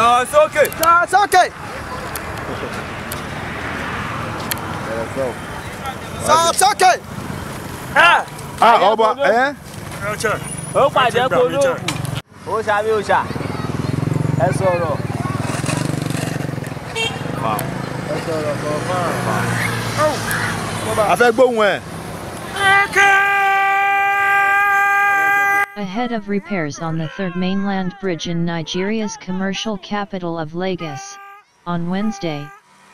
It's okay. It's okay. It's okay. Ọba Ó pàdé kó lóògùn. Ó ṣàbí òṣà. Ẹ sọ̀rọ̀. Ẹ sọ̀rọ̀ kọ̀ọ̀kan. A fẹ́ gbóhùn ẹ̀. Ahead of repairs on the third mainland bridge in Nigeria's commercial capital of Lagos, on Wednesday,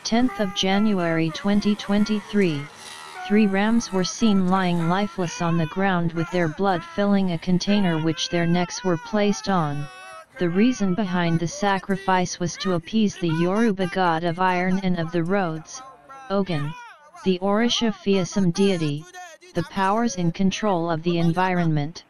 10th of January 2023, 3 rams were seen lying lifeless on the ground with their blood filling a container which their necks were placed on. The reason behind the sacrifice was to appease the Yoruba god of iron and of the roads, OGUN, the orisha fearsome deity, the powers in control of the environment.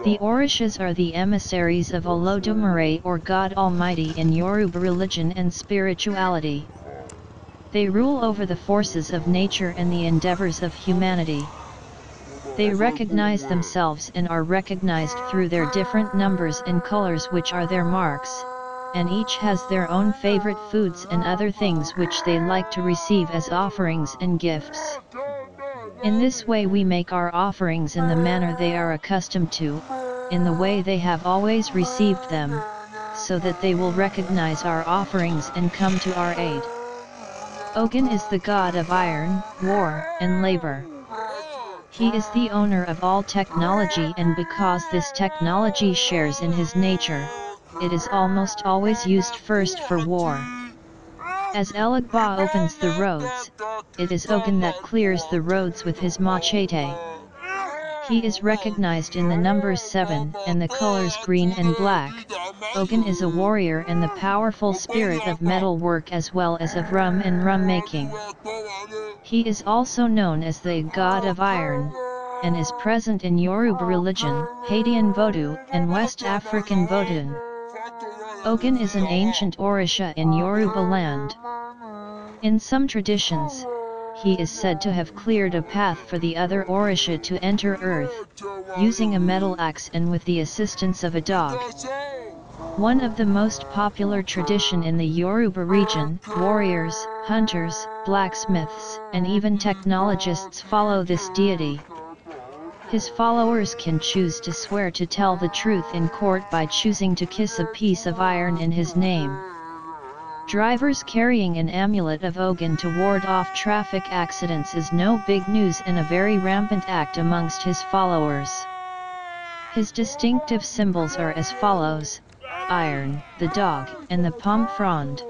The orishas are the emissaries of Olodumare or God Almighty in Yoruba religion and spirituality. They rule over the forces of nature and the endeavors of humanity. They recognize themselves and are recognized through their different numbers and colors which are their marks, and each has their own favorite foods and other things which they like to receive as offerings and gifts. In this way we make our offerings in the manner they are accustomed to, in the way they have always received them, so that they will recognize our offerings and come to our aid. OGUN is the god of iron, war, and labor. He is the owner of all technology, and because this technology shares in his nature, it is almost always used first for war. As Olodumare opens the roads, it is OGUN that clears the roads with his machete. He is recognized in the numbers 7 and the colors green and black. OGUN is a warrior and the powerful spirit of metal work as well as of rum and rum making. He is also known as the god of iron, and is present in Yoruba religion, Haitian Voodoo, and West African Voodoo. OGUN is an ancient orisha in Yoruba land. In some traditions, he is said to have cleared a path for the other orisha to enter earth, using a metal axe and with the assistance of a dog. One of the most popular tradition in the Yoruba region, warriors, hunters, blacksmiths, and even technologists follow this deity. His followers can choose to swear to tell the truth in court by choosing to kiss a piece of iron in his name. Drivers carrying an amulet of OGUN to ward off traffic accidents is no big news and a very rampant act amongst his followers. His distinctive symbols are as follows: iron, the dog, and the palm frond.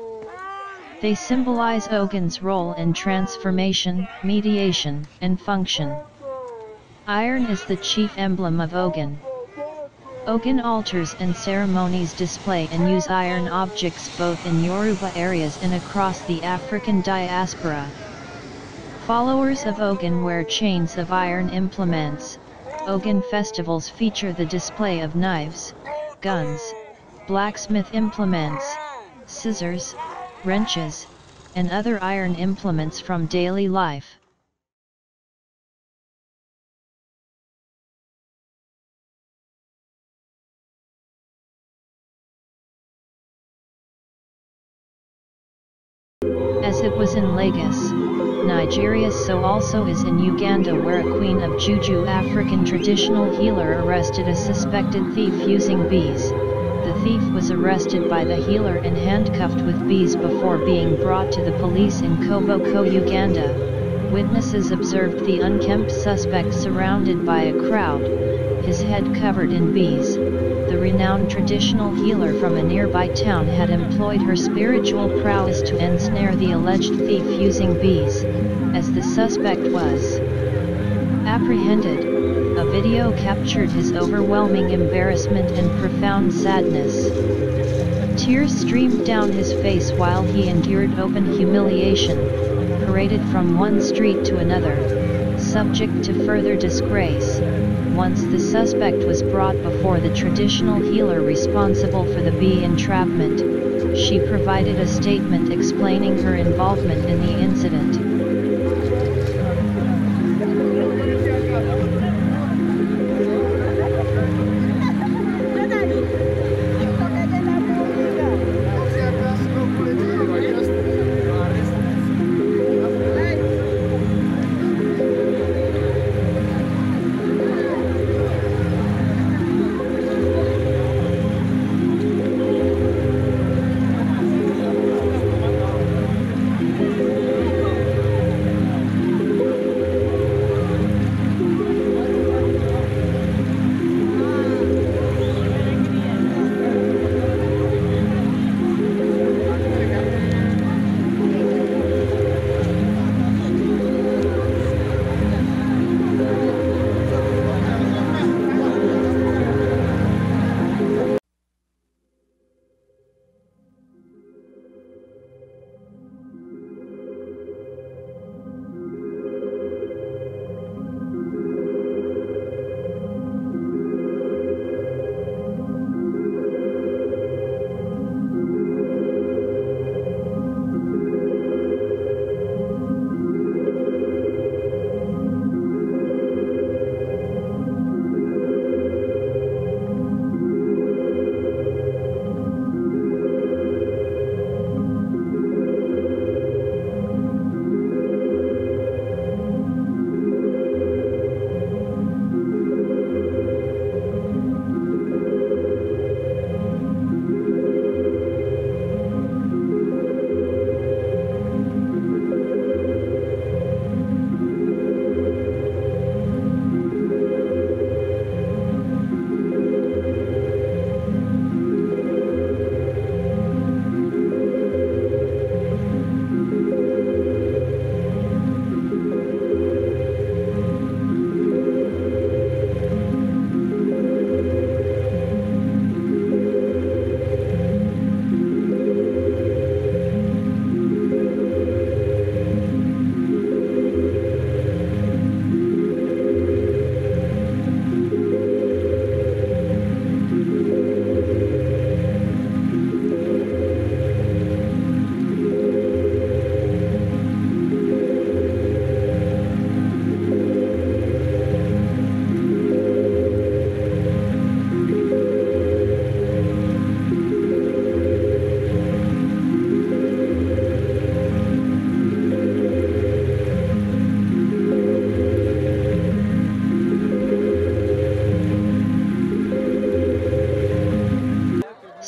They symbolize OGUN's role in transformation, mediation, and function. Iron is the chief emblem of OGUN. OGUN altars and ceremonies display and use iron objects both in Yoruba areas and across the African diaspora. Followers of OGUN wear chains of iron implements. OGUN festivals feature the display of knives, guns, blacksmith implements, scissors, wrenches, and other iron implements from daily life. As it was in Lagos, Nigeria, so also is in Uganda, where a queen of Juju African traditional healer arrested a suspected thief using bees. The thief was arrested by the healer and handcuffed with bees before being brought to the police in Koboko, Uganda. Witnesses observed the unkempt suspect surrounded by a crowd, his head covered in bees. The renowned traditional healer from a nearby town had employed her spiritual prowess to ensnare the alleged thief using bees. As the suspect was apprehended, a video captured his overwhelming embarrassment and profound sadness. Tears streamed down his face while he endured open humiliation, paraded from one street to another, subject to further disgrace. Once the suspect was brought before the traditional healer responsible for the bee entrapment, she provided a statement explaining her involvement in the incident.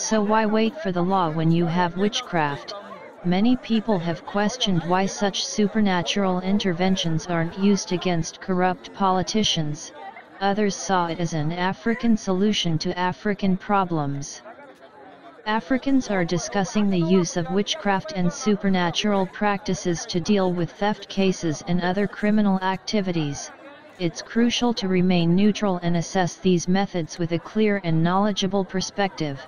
So why wait for the law when you have witchcraft? Many people have questioned why such supernatural interventions aren't used against corrupt politicians. Others saw it as an African solution to African problems. Africans are discussing the use of witchcraft and supernatural practices to deal with theft cases and other criminal activities. It's crucial to remain neutral and assess these methods with a clear and knowledgeable perspective.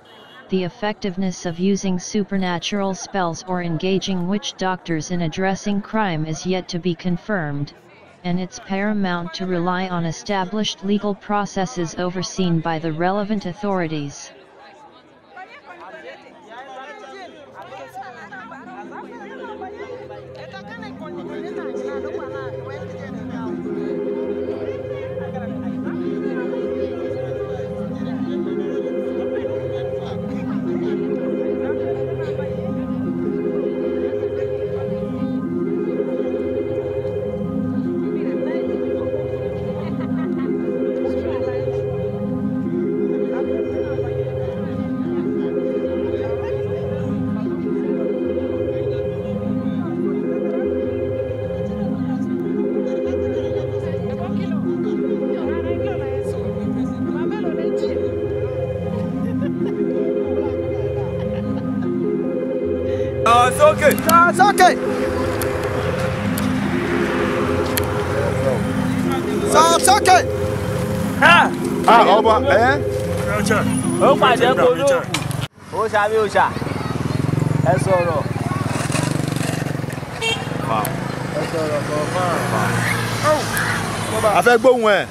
The effectiveness of using supernatural spells or engaging witch doctors in addressing crime is yet to be confirmed, and it's paramount to rely on established legal processes overseen by the relevant authorities. sókè. Sókè. Sókè. Ọba Ó pàdé polówó. Ó ṣàbí òṣà. Ẹ sọ̀rọ̀. Ẹ sọ̀rọ̀ kọ̀ọ̀kan. A fẹ́ gbóhùn ẹ̀.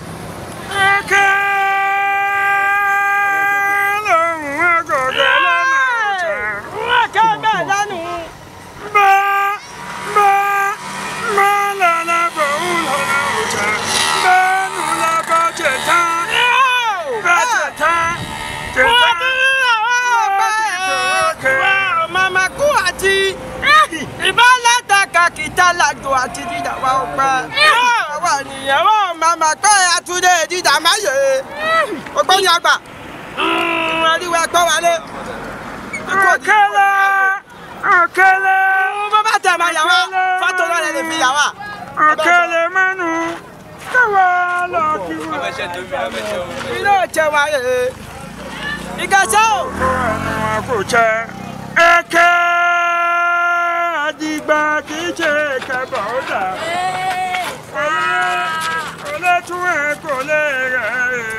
Kita lago àti dídà wa ọpẹ́. Àwa nìyẹn màmá pé àtúndé dídà má yé. Ọgbọ́n ni àgbà. Àríwá ẹ̀gbọ́n wa lé. Òkèlè. Bó bá tẹ̀ máa yà wá, fọ́tò náà lè fi yà wá. Òkèlè mẹ́nu. Káwa lọ kí wọ́n. Ilé ìjẹ wa yé. Ìgbésẹ̀ o. Ẹnu kò jẹ. Èké. Àdìgbà kì í ṣe kẹbọ̀ ọ̀dà. Olè tún ẹ̀ kò lè rẹ̀.